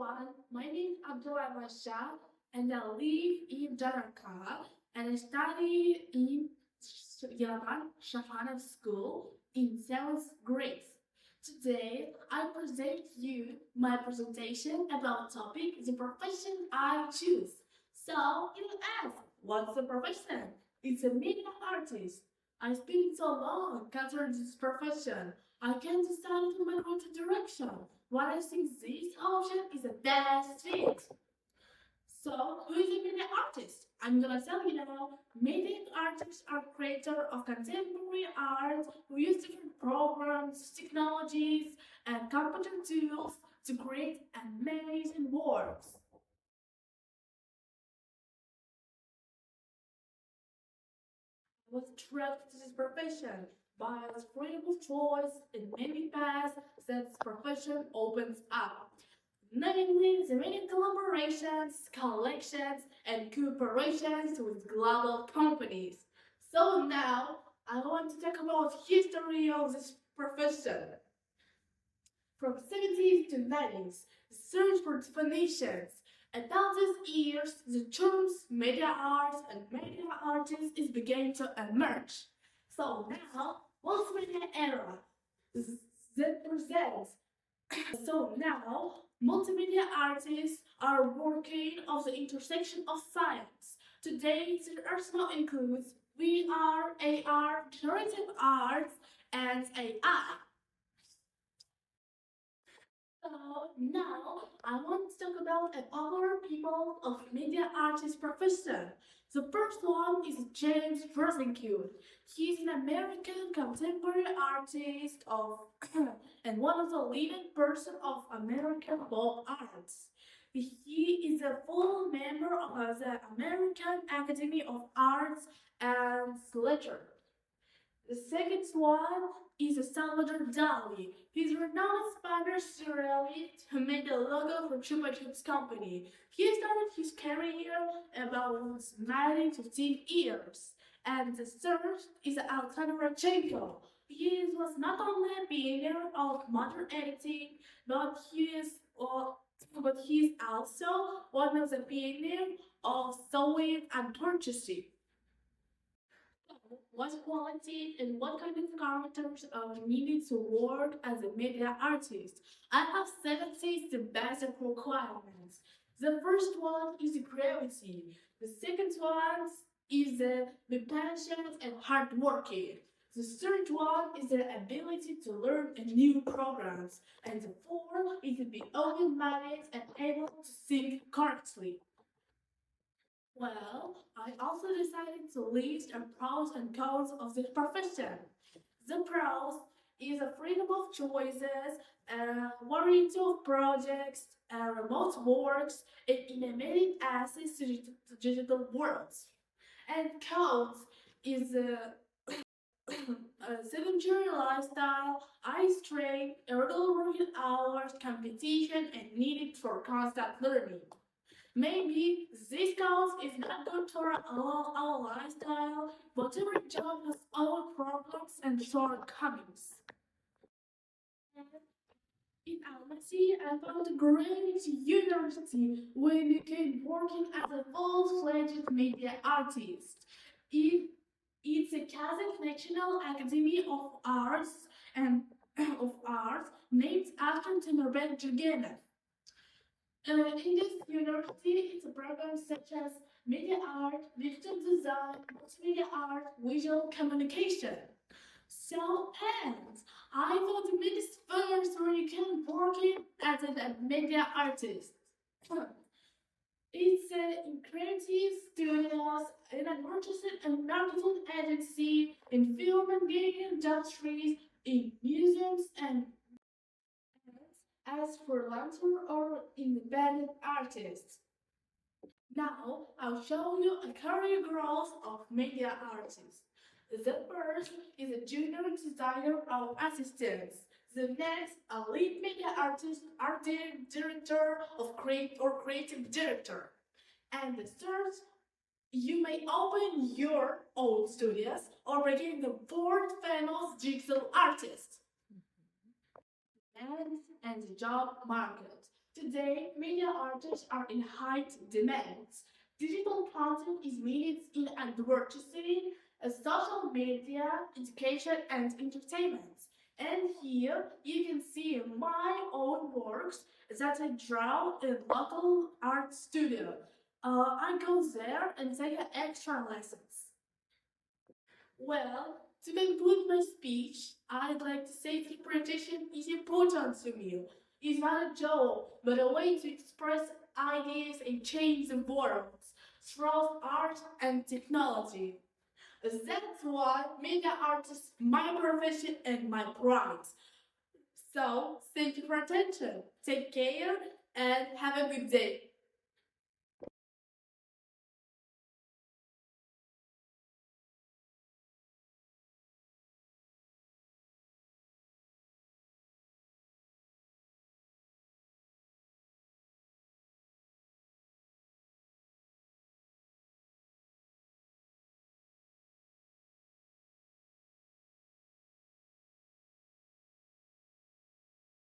everyone, my name is Abdulaeva Ayша and I live in Жаңаарқа and I study in Shafana School in 7th grade. Today, I present you my presentation about topic the profession I choose. So, you ask, what's the profession? It's a media artist. I spent so long considering this profession. I can't decide to my creative direction. What I think this option is the best fit. So, who is a media artist? I'm gonna tell you now. Media artists are creators of contemporary art who use different programs, technologies, and computer tools to create amazing works. I was attracted to this profession by its freedom of choice and many paths that this profession opens up. Namely, the many collaborations, collections, and cooperations with global companies. So now, I want to talk about history of this profession. From 70s to 90s, search for definitions. About these years, the terms media art and media artist is beginning to emerge. So now, what's media era? That presents. So now, multimedia artists are working on the intersection of science. Today, their arsenal includes VR, AR, generative arts, and AI. So now, I want to talk about a popular people of media artist profession. The first one is James Rosenfield. He's an American contemporary artist and one of the leading person of American pop arts. He is a full member of the American Academy of Arts and Literature. The second one is Salvador Dali. He's a renowned Spanish surrealist who made the logo for Chupa Chups company. He started his career about 15 years. And the third is Alexander Rodchenko. He was not only a pioneer of modern editing, but he is also one of the pioneers of Soviet anthropology. What quality and what kind of characters are needed to work as a media artist? I have 70 the basic requirements. The first one is gravity. The second one is be patient and hardworking. The third one is the ability to learn new programs. And the fourth is to be open-minded and able to think correctly. Well, I also decided to list the pros and cons of this profession. The pros is a freedom of choices, a variety of projects, remote works, and immediate access to digital worlds. And cons is a sedentary lifestyle, eye strain, irregular working hours, competition, and needed for constant learning. Maybe this cause is not good for our lifestyle, but every job has own problems and shortcomings. In Almaty, I found a great university where you can work as a full-fledged media artist. It's a Kazakh National Academy of Arts named after Temirberk Jurgenov. In this university, it's a program such as media art, digital design, multimedia art, visual communication. So, and I thought the biggest first where you can work as a media artist. It's in creative studios, in an artistic and marketing agency, in film and game industries, in museums and as freelancer or independent artists. Now, I'll show you a career growth of media artists. The first is a junior designer or assistant. The next, a lead media artist, art director of creative director. And the third, you may open your own studios or begin the world famous digital artist. And the job market. Today, media artists are in high demand. Digital content is needed in advertising, social media, education, and entertainment. And here you can see my own works that I draw in local art studio. I go there and take extra lessons. Well, to conclude my speech, I'd like to say interpretation is important to me. It's not a job, but a way to express ideas and change the world through art and technology. That's why media art is my profession and my pride. So, thank you for attention. Take care and have a good day.